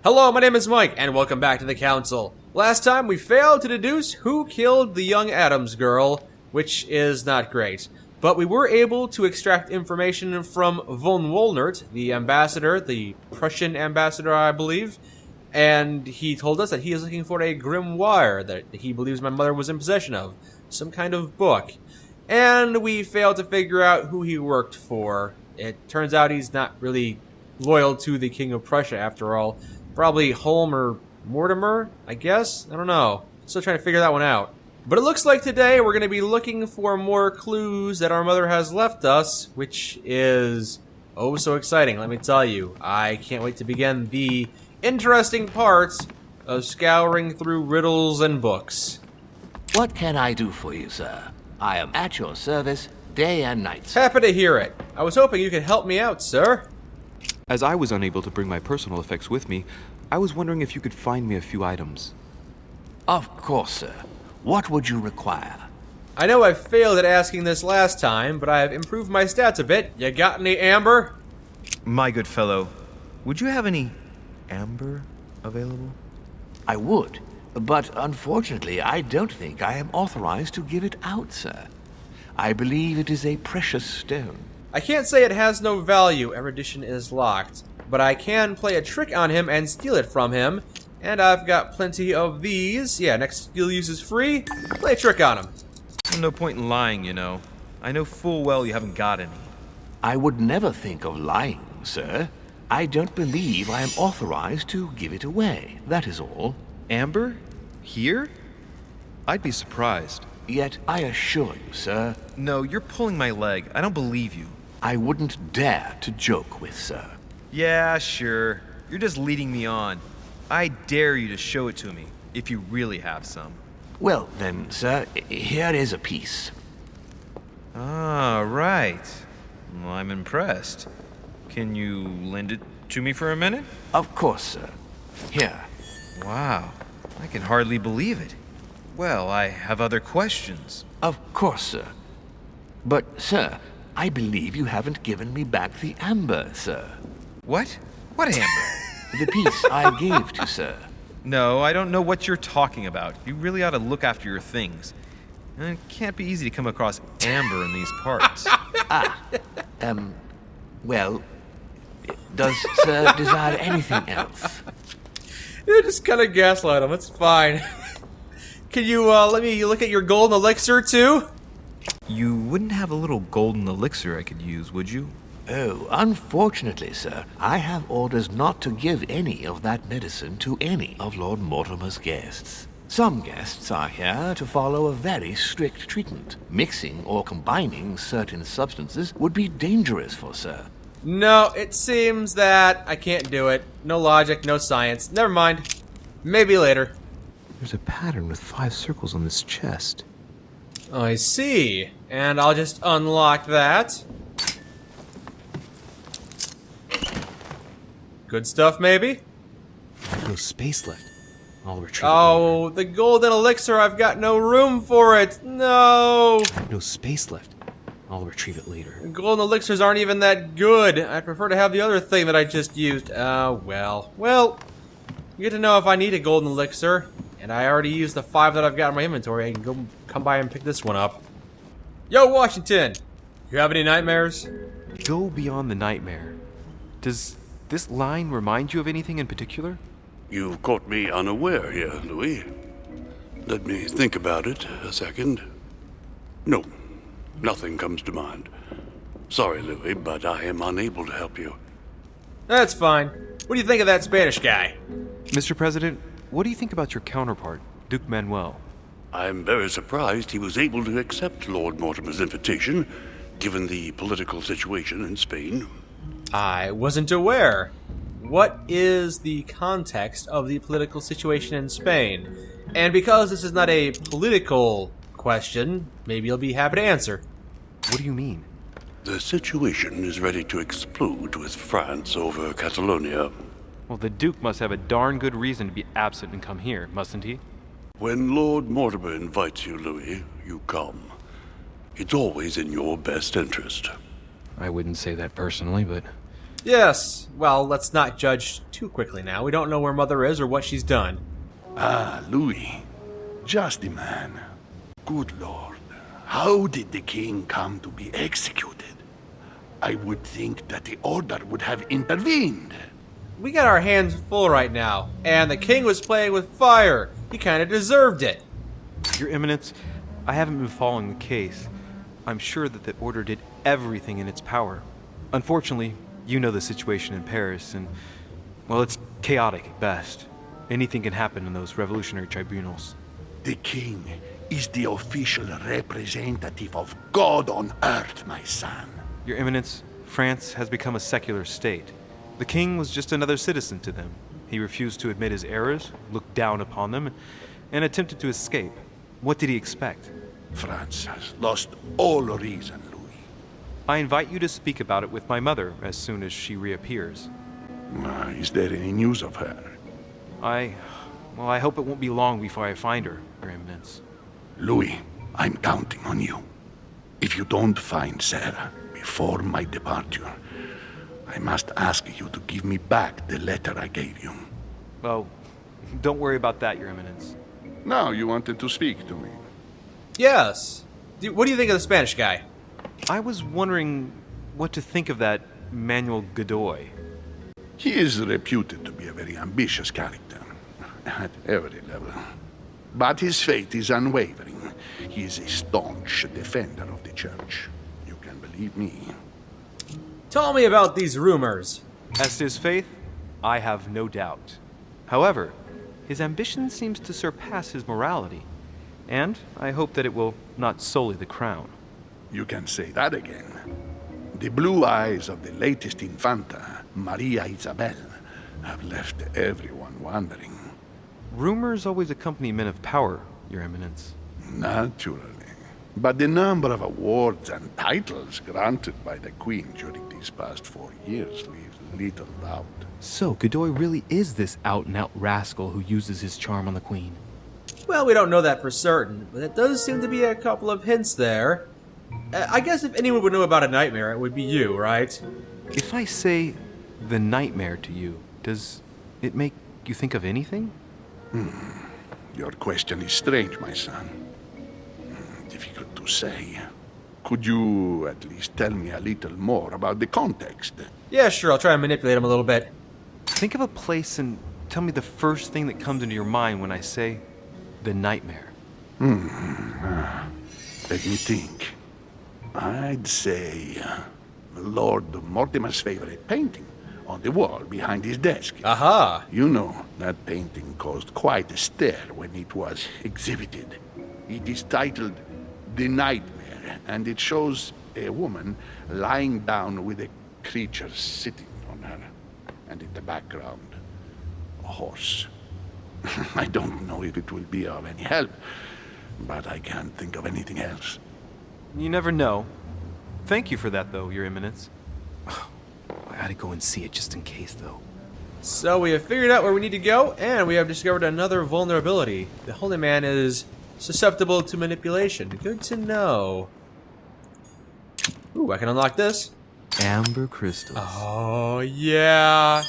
Hello, my name is Mike, and welcome back to the Council. Last time we failed to deduce who killed the young Adams girl, which is not great. But we were able to extract information from von Wollnert, the ambassador, the Prussian ambassador, I believe. And he told us that he is looking for a grimoire that he believes my mother was in possession of. Some kind of book. And we failed to figure out who he worked for. It turns out he's not really loyal to the King of Prussia after all. Probably Holm or Mortimer, I guess? I don't know. Still trying to figure that one out. But it looks like today we're going to be looking for more clues that our mother has left us, which is oh so exciting, let me tell you. I can't wait to begin the interesting parts of scouring through riddles and books. What can I do for you, sir? I am at your service day and night, sir. Happy to hear it. I was hoping you could help me out, sir. As I was unable to bring my personal effects with me, I was wondering if you could find me a few items. Of course, sir. What would you require? I know I failed at asking this last time, but I have improved my stats a bit. You got any amber? My good fellow, would you have any amber available? I would, but unfortunately I don't think I am authorized to give it out, sir. I believe it is a precious stone. I can't say it has no value, erudition is locked, but I can play a trick on him and steal it from him, and I've got plenty of these. Yeah, next skill use is free. Play a trick on him. No point in lying, you know. I know full well you haven't got any. I would never think of lying, sir. I don't believe I am authorized to give it away, that is all. Amber? Here? I'd be surprised. Yet I assure you, sir, No, you're pulling my leg. I don't believe you. I wouldn't dare to joke with, sir. Yeah, sure. You're just leading me on. I dare you to show it to me, if you really have some. Well then, sir, here is a piece. Ah, right. Well, I'm impressed. Can you lend it to me for a minute? Of course, sir. Here. Wow, I can hardly believe it. Well, I have other questions. Of course, sir. But, sir, I believe you haven't given me back the amber, sir. What? What amber? The piece I gave to sir. No, I don't know what you're talking about. You really ought to look after your things. It can't be easy to come across amber in these parts. Well, does sir desire anything else? Yeah, just kind of gaslight him, it's fine. Can you let me look at your golden elixir too? You wouldn't have a little golden elixir I could use, would you? Oh, unfortunately, sir, I have orders not to give any of that medicine to any of Lord Mortimer's guests. Some guests are here to follow a very strict treatment. Mixing or combining certain substances would be dangerous for sir. No, it seems that I can't do it. No logic, no science. Never mind. Maybe later. There's a pattern with 5 circles on this chest. I see. And I'll just unlock that. Good stuff, maybe? No space left. I'll retrieve it Oh, the golden elixir, I've got no room for it. No. later. No space left. I'll retrieve it later. Golden elixirs aren't even that good. I'd prefer to have the other thing that I just used. Well. Well, you get to know if I need a golden elixir. And I already used the 5 that I've got in my inventory. I can come by and pick this one up. Yo, Washington! You have any nightmares? Go beyond the nightmare. Does this line remind you of anything in particular? You've caught me unaware here, Louis. Let me think about it a second. No, nothing comes to mind. Sorry, Louis, but I am unable to help you. That's fine. What do you think of that Spanish guy? Mr. President, what do you think about your counterpart, Duke Manuel? I'm very surprised he was able to accept Lord Mortimer's invitation, given the political situation in Spain. I wasn't aware. What is the context of the political situation in Spain? And because this is not a political question, maybe you'll be happy to answer. What do you mean? The situation is ready to explode with France over Catalonia. Well, the Duke must have a darn good reason to be absent and come here, mustn't he? When Lord Mortimer invites you, Louis, you come. It's always in your best interest. I wouldn't say that personally, but Yes. Well, let's not judge too quickly now. We don't know where Mother is or what she's done. Ah, Louis. Just the man. Good Lord. How did the king come to be executed? I would think that the order would have intervened. We got our hands full right now, and the king was playing with fire. He kind of deserved it. Your Eminence, I haven't been following the case. I'm sure that the Order did everything in its power. Unfortunately, you know the situation in Paris, and, well, it's chaotic at best. Anything can happen in those revolutionary tribunals. The king is the official representative of God on earth, my son. Your Eminence, France has become a secular state. The king was just another citizen to them. He refused to admit his errors, looked down upon them, and attempted to escape. What did he expect? France has lost all reason, Louis. I invite you to speak about it with my mother as soon as she reappears. Is there any news of her? I hope it won't be long before I find her, Your Eminence. Louis, I'm counting on you. If you don't find Sarah before my departure, I must ask you to give me back the letter I gave you. Oh, don't worry about that, Your Eminence. Now you wanted to speak to me. Yes. What do you think of the Spanish guy? I was wondering what to think of that Manuel Godoy. He is reputed to be a very ambitious character, at every level. But his faith is unwavering. He is a staunch defender of the church. You can believe me. Tell me about these rumors. As to his faith, I have no doubt. However, his ambition seems to surpass his morality, and I hope that it will not sully the crown. You can say that again. The blue eyes of the latest Infanta, Maria Isabel, have left everyone wondering. Rumors always accompany men of power, Your Eminence. Naturally. But the number of awards and titles granted by the Queen during these past 4 years leaves little doubt. So, Godoy really is this out-and-out rascal who uses his charm on the Queen. Well, we don't know that for certain, but it does seem to be a couple of hints there. I guess if anyone would know about a nightmare, it would be you, right? If I say the nightmare to you, does it make you think of anything? Your question is strange, my son. Difficult to say. Could you at least tell me a little more about the context? Yeah, sure, I'll try and manipulate him a little bit. Think of a place and tell me the first thing that comes into your mind when I say the nightmare. Let me think. I'd say Lord Mortimer's favorite painting on the wall behind his desk. Aha! You know, that painting caused quite a stir when it was exhibited. It is titled The Nightmare, and it shows a woman lying down with a creature sitting on her, and in the background, a horse. I don't know if it will be of any help, but I can't think of anything else. You never know. Thank you for that, though, Your Eminence. I gotta go and see it just in case, though. So we have figured out where we need to go, and we have discovered another vulnerability. The Holy Man is susceptible to manipulation. Good to know. Ooh, I can unlock this. Amber crystals. Oh, yeah.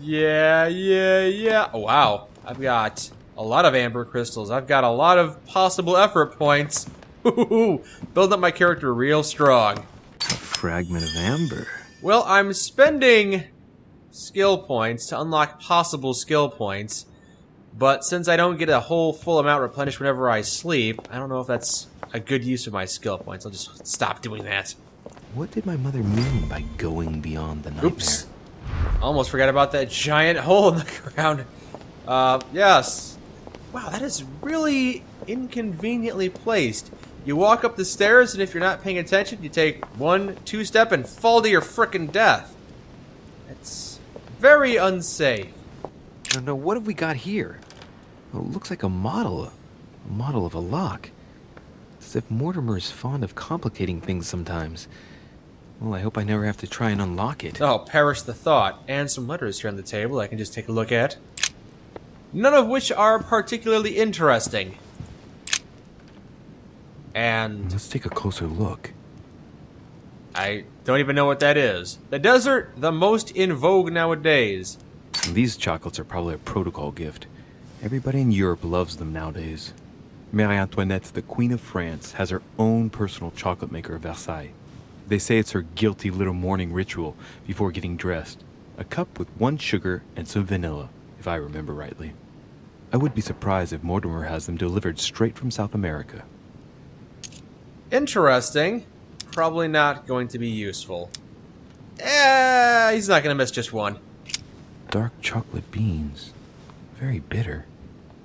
Yeah. Oh, wow. I've got a lot of amber crystals. I've got a lot of possible effort points. Ooh, build up my character real strong. A fragment of amber. Well, I'm spending skill points to unlock possible skill points, but since I don't get a whole full amount replenished whenever I sleep, I don't know if that's a good use of my skill points. I'll just stop doing that. What did my mother mean by going beyond the nightmare? Oops. Almost forgot about that giant hole in the ground. Yes. Wow, that is really inconveniently placed. You walk up the stairs, and if you're not paying attention, you take 1-2 step and fall to your frickin' death. It's very unsafe. No, what have we got here? Well, it looks like a model of a lock. It's as if Mortimer is fond of complicating things sometimes. Well, I hope I never have to try and unlock it. Oh, perish the thought. And some letters here on the table I can just take a look at. None of which are particularly interesting. And Let's take a closer look. I don't even know what that is. The desert, the most in vogue nowadays. These chocolates are probably a protocol gift. Everybody in Europe loves them nowadays. Marie Antoinette, the Queen of France, has her own personal chocolate maker at Versailles. They say it's her guilty little morning ritual before getting dressed. A cup with 1 sugar and some vanilla, if I remember rightly. I would be surprised if Mortimer has them delivered straight from South America. Interesting. Probably not going to be useful. He's not going to miss just one. Dark chocolate beans. Very bitter.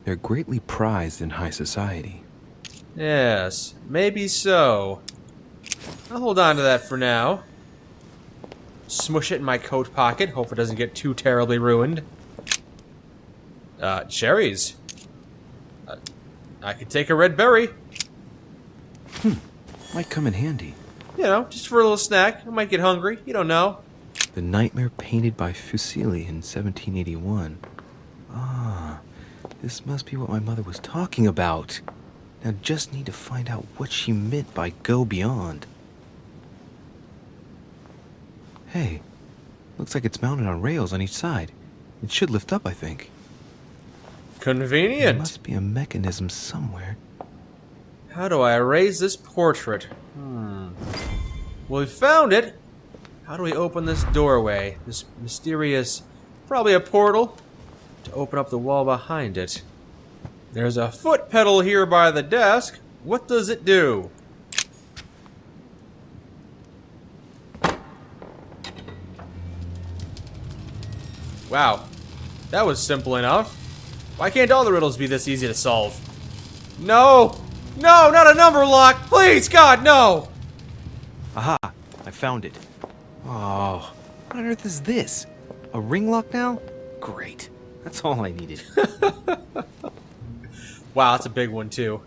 They're greatly prized in high society. Yes, maybe so. I'll hold on to that for now. Smush it in my coat pocket. Hope it doesn't get too terribly ruined. Cherries. I could take a red berry. Might come in handy. You know, just for a little snack. I might get hungry. You don't know. The nightmare painted by Fuseli in 1781. Ah, this must be what my mother was talking about. Now just need to find out what she meant by go beyond. Hey, looks like it's mounted on rails on each side. It should lift up, I think. There Convenient. must be a mechanism somewhere. How do I erase this portrait? Well, we found it. How do we open this doorway? This mysterious... Probably a portal. To open up the wall behind it. There's a foot pedal here by the desk. What does it do? Wow. That was simple enough. Why can't all the riddles be this easy to solve? No! No, not a number lock! Please, God, no! Aha! I found it. Oh, what on earth is this? A ring lock now? Great. That's all I needed. Wow, that's a big one, too.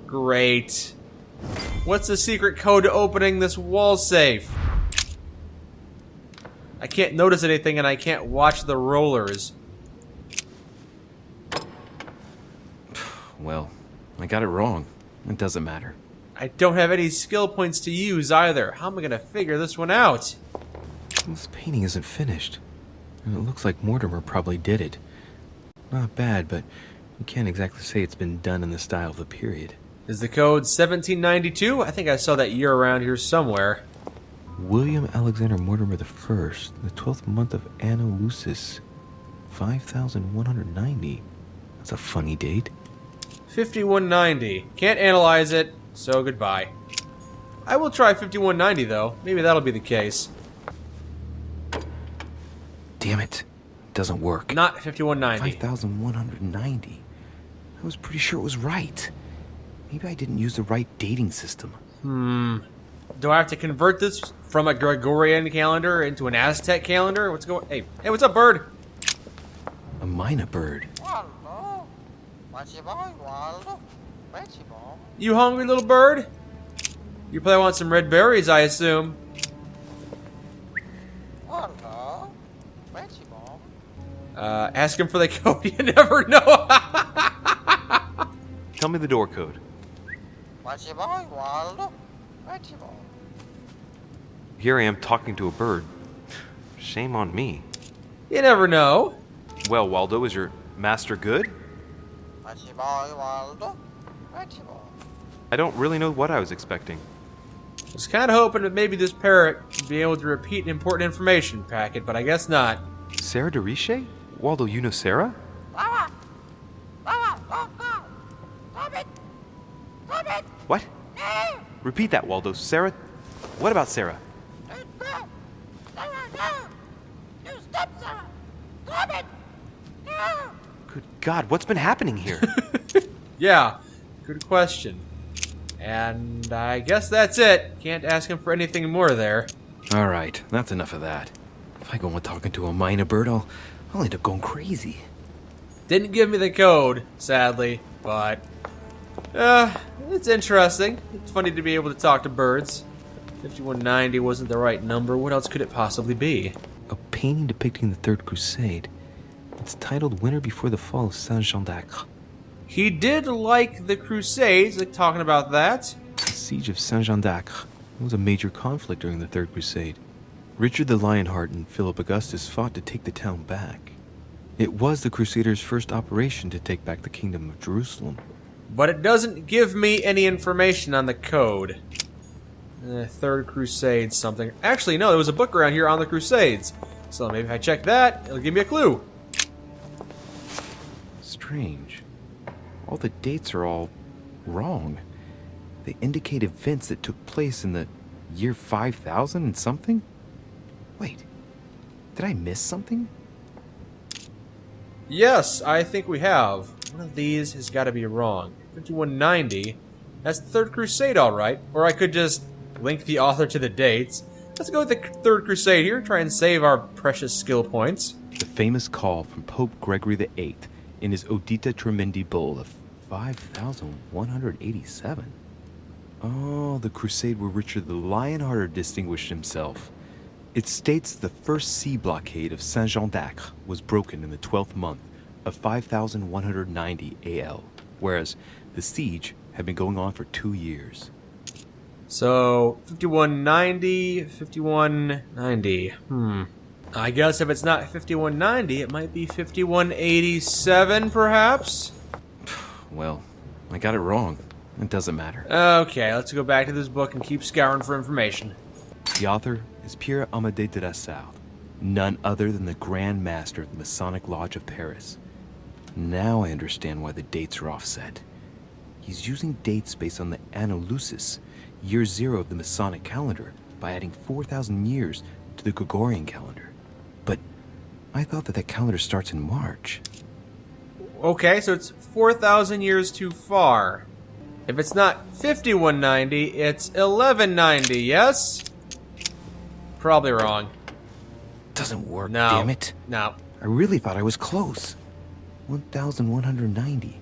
Great. What's the secret code to opening this wall safe? I can't notice anything and I can't watch the rollers. Well, I got it wrong. It doesn't matter. I don't have any skill points to use either. How am I gonna figure this one out? This painting isn't finished. And it looks like Mortimer probably did it. Not bad, but you can't exactly say it's been done in the style of the period. Is the code 1792? I think I saw that year around here somewhere. William Alexander Mortimer the 1st, the 12th month of Anno Lucis, 5190. That's a funny date. 5190. Can't analyze it, so goodbye. I will try 5190 though. Maybe that'll be the case. Damn it. Doesn't work. Not 5190. 5190. I was pretty sure it was right. Maybe I didn't use the right dating system. Do I have to convert this from a Gregorian calendar into an Aztec calendar? What's going? Hey, what's up, bird? A mina bird. You hungry, little bird? You probably want some red berries, I assume. Ask him for the code. You never know. Tell me the door code. Here I am talking to a bird. Shame on me. You never know. Well, Waldo, is your master good? I don't really know what I was expecting. Was kind of hoping that maybe this parrot would be able to repeat an important information packet, but I guess not. Sarah de Riche? Waldo, you know Sarah? What? Repeat that, Waldo. Sarah? What about Sarah? Good God, what's been happening here? Yeah, good question. And I guess that's it. Can't ask him for anything more there. Alright, that's enough of that. If I go on talking to a mina bird, I'll end up going crazy. Didn't give me the code, sadly, but it's interesting. It's funny to be able to talk to birds. 5190 wasn't the right number. What else could it possibly be? A painting depicting the Third Crusade. It's titled Winter Before the Fall of Saint Jean d'Acre. He did like the Crusades, like talking about that. The siege of Saint-Jean d'Acre was a major conflict during the Third Crusade. Richard the Lionheart and Philip Augustus fought to take the town back. It was the Crusaders' first operation to take back the Kingdom of Jerusalem. But it doesn't give me any information on the code. Third Crusade something. Actually, no, there was a book around here on the Crusades. So maybe if I check that, it'll give me a clue. Strange. All the dates are all wrong. They indicate events that took place in the year 5000 and something? Wait, did I miss something? Yes, I think we have. One of these has got to be wrong. 5190. That's the Third Crusade, alright. Or I could just link the author to the dates. Let's go with the Third Crusade here, try and save our precious skill points. The famous call from Pope Gregory VIII in his Audita Tremendi Bull of 5187. Oh, the crusade where Richard the Lionhearted distinguished himself. It states the first sea blockade of Saint-Jean d'Acre was broken in the 12th month of 5190 AL, whereas the siege had been going on for 2 years. So, 5190, 5190. I guess if it's not 5190, it might be 5187, perhaps? Well, I got it wrong. It doesn't matter. Okay, let's go back to this book and keep scouring for information. The author is Pierre Amédée de la Salle, none other than the Grand Master of the Masonic Lodge of Paris. Now I understand why the dates are offset. He's using dates based on the Anno Lucis, year 0 of the Masonic calendar, by adding 4,000 years to the Gregorian calendar. But I thought that calendar starts in March. Okay, so it's 4,000 years too far. If it's not 5190, it's 1190, yes? Probably wrong. Doesn't work, No. damn it. No. I really thought I was close. 1,190.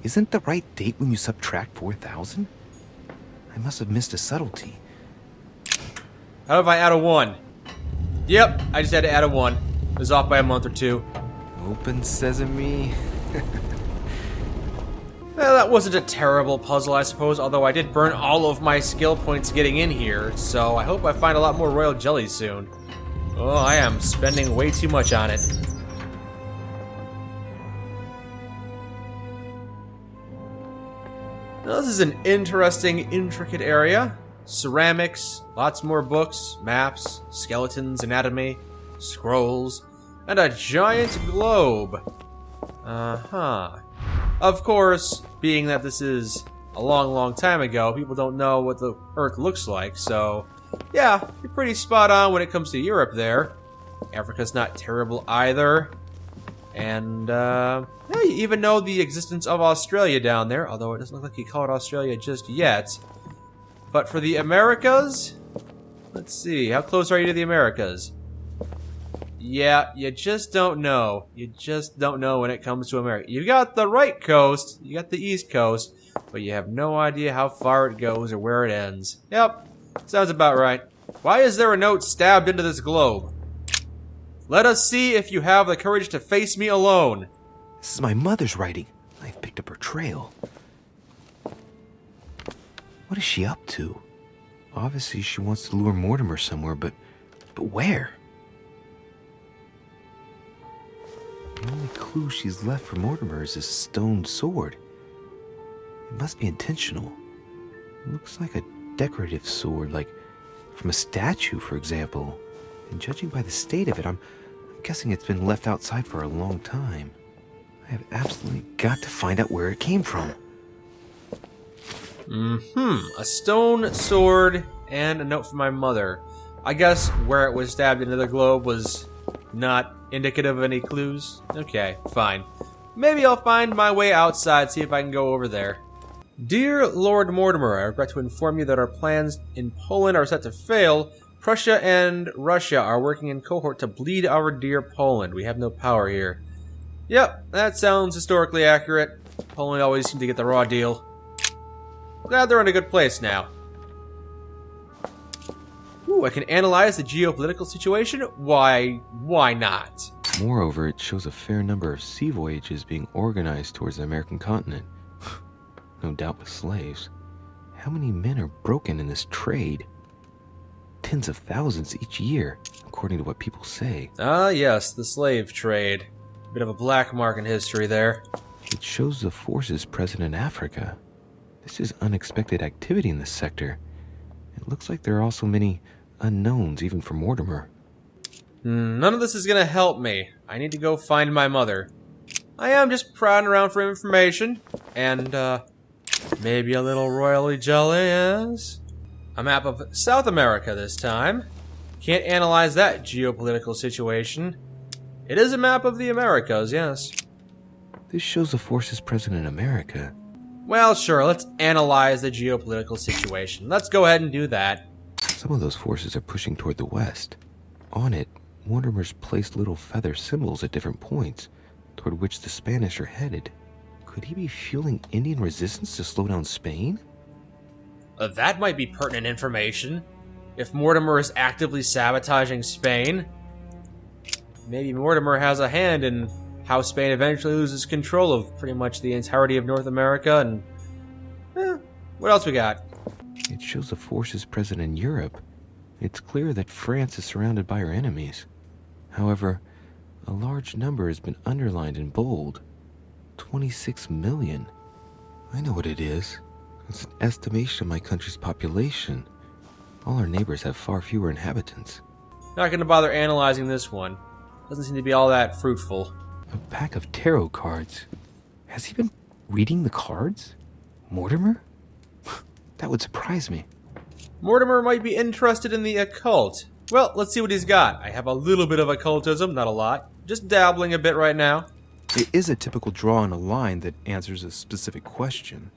Isn't the right date when you subtract 4,000? I must have missed a subtlety. How if I add a 1? Yep, I just had to add a 1. It was off by a month or two. Open sesame. Well, that wasn't a terrible puzzle, I suppose, although I did burn all of my skill points getting in here, so I hope I find a lot more royal jellies soon. Oh, I am spending way too much on it. Now, this is an interesting, intricate area. Ceramics, lots more books, maps, skeletons, anatomy, scrolls, and a giant globe. Of course, being that this is a long, long time ago, people don't know what the Earth looks like, so yeah, you're pretty spot on when it comes to Europe there. Africa's not terrible either. And, yeah, you even know the existence of Australia down there, although it doesn't look like you call it Australia just yet. But for the Americas, let's see, how close are you to the Americas? Yeah, you just don't know. You just don't know when it comes to America. You got the right coast, you got the east coast, but you have no idea how far it goes or where it ends. Yep, sounds about right. Why is there a note stabbed into this globe? Let us see if you have the courage to face me alone. This is my mother's writing. I've picked up her trail. What is she up to? Obviously, she wants to lure Mortimer somewhere, but where? The only clue she's left for Mortimer is this stone sword. It must be intentional. It looks like a decorative sword, like from a statue, for example. And judging by the state of it, I'm guessing it's been left outside for a long time. I have absolutely got to find out where it came from. A stone sword and a note from my mother. I guess where it was stabbed into the globe was not indicative of any clues? Okay, fine. Maybe I'll find my way outside, see if I can go over there. Dear Lord Mortimer, I regret to inform you that our plans in Poland are set to fail. Prussia and Russia are working in cohort to bleed our dear Poland. We have no power here. Yep, that sounds historically accurate. Poland always seemed to get the raw deal. Glad they're in a good place now. Ooh, I can analyze the geopolitical situation? Why not? Moreover, it shows a fair number of sea voyages being organized towards the American continent. No doubt with slaves. How many men are broken in this trade? Tens of thousands each year, according to what people say. Ah, yes, the slave trade. Bit of a black mark in history there. It shows the forces present in Africa. This is unexpected activity in this sector. It looks like there are also many unknowns, even for Mortimer. None of this is gonna help me. I need to go find my mother. I am just prodding around for information, and, maybe a little royally jelly, yes? A map of South America this time. Can't analyze that geopolitical situation. It is a map of the Americas, yes. This shows the forces present in America. Well, sure, let's analyze the geopolitical situation. Let's go ahead and do that. Some of those forces are pushing toward the west. On it, Mortimer's placed little feather symbols at different points, toward which the Spanish are headed. Could he be fueling Indian resistance to slow down Spain? That might be pertinent information. If Mortimer is actively sabotaging Spain, maybe Mortimer has a hand in how Spain eventually loses control of pretty much the entirety of North America, and... what else we got? It shows the forces present in Europe. It's clear that France is surrounded by her enemies. However, a large number has been underlined in bold. 26 million. I know what it is. It's an estimation of my country's population. All our neighbors have far fewer inhabitants. Not gonna bother analyzing this one. Doesn't seem to be all that fruitful. A pack of tarot cards. Has he been reading the cards? Mortimer? That would surprise me. Mortimer might be interested in the occult. Well, let's see what he's got. I have a little bit of occultism, not a lot. Just dabbling a bit right now. It is a typical draw on a line that answers a specific question.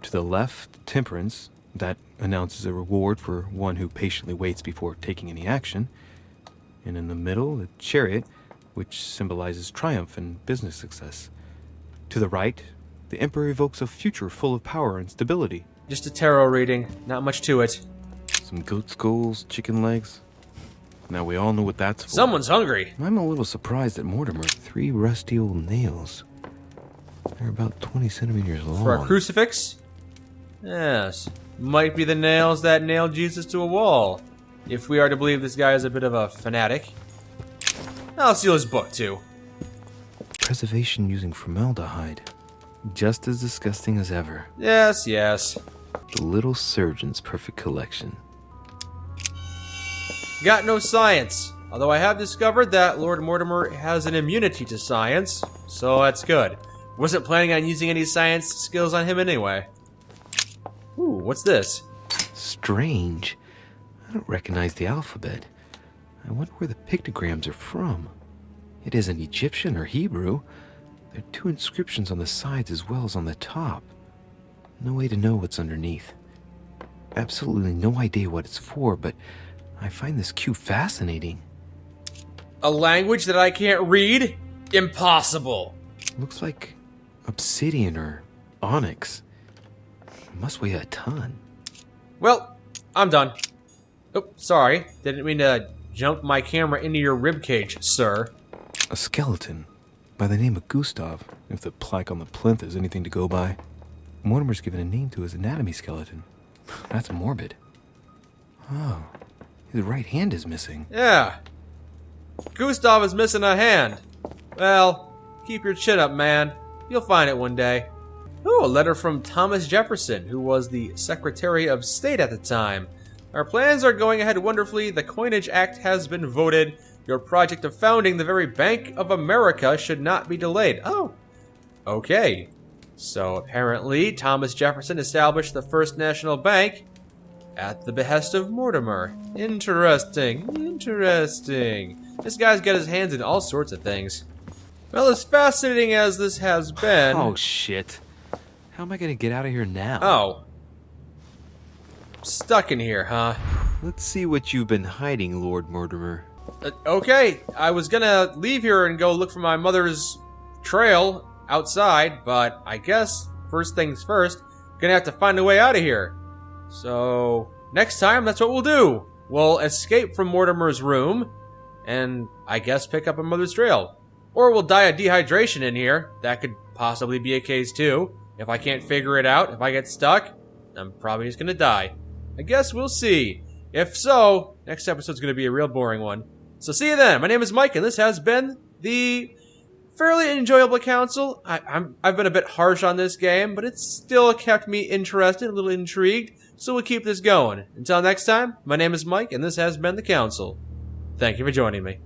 To the left, temperance, that announces a reward for one who patiently waits before taking any action. And in the middle, the chariot, which symbolizes triumph and business success. To the right, the emperor evokes a future full of power and stability. Just a tarot reading, not much to it. Some goat skulls, chicken legs. Now we all know what that's for. Someone's hungry. I'm a little surprised at Mortimer. 3 rusty old nails. They're about 20 centimeters long. For a crucifix? Yes. Might be the nails that nailed Jesus to a wall. If we are to believe this guy is a bit of a fanatic. I'll steal his book, too. Preservation using formaldehyde. Just as disgusting as ever. Yes, yes. The little surgeon's perfect collection. Got no science. Although I have discovered that Lord Mortimer has an immunity to science, so that's good. Wasn't planning on using any science skills on him anyway. Ooh, what's this? Strange. I don't recognize the alphabet. I wonder where the pictograms are from. It isn't Egyptian or Hebrew. There are 2 inscriptions on the sides as well as on the top. No way to know what's underneath. Absolutely no idea what it's for, but I find this cue fascinating. A language that I can't read? Impossible. Looks like obsidian or onyx. It must weigh a ton. Well, I'm done. Oh, sorry. Didn't mean to jump my camera into your ribcage, sir. A skeleton by the name of Gustav, if the plaque on the plinth is anything to go by. Mortimer's given a name to his anatomy skeleton. That's morbid. Oh, his right hand is missing. Yeah. Gustav is missing a hand. Well, keep your chin up, man. You'll find it one day. Ooh, a letter from Thomas Jefferson, who was the Secretary of State at the time. Our plans are going ahead wonderfully. The Coinage Act has been voted. Your project of founding the very Bank of America should not be delayed. Oh, okay. So apparently, Thomas Jefferson established the first national bank at the behest of Mortimer. Interesting, interesting. This guy's got his hands in all sorts of things. Well, as fascinating as this has been... Oh, shit. How am I gonna get out of here now? Oh. Stuck in here, huh? Let's see what you've been hiding, Lord Mortimer. Okay, I was gonna leave here and go look for my mother's trail outside, but I guess first things first, gonna have to find a way out of here. So, next time, that's what we'll do. We'll escape from Mortimer's room, and I guess pick up a mother's trail. Or we'll die of dehydration in here. That could possibly be a case too. If I can't figure it out, if I get stuck, I'm probably just gonna die. I guess we'll see. If so, next episode's gonna be a real boring one. So see you then. My name is Mike, and this has been the fairly enjoyable council. I've been a bit harsh on this game, but it's still kept me interested, a little intrigued, so we'll keep this going. Until next time, my name is Mike, and this has been the council. Thank you for joining me.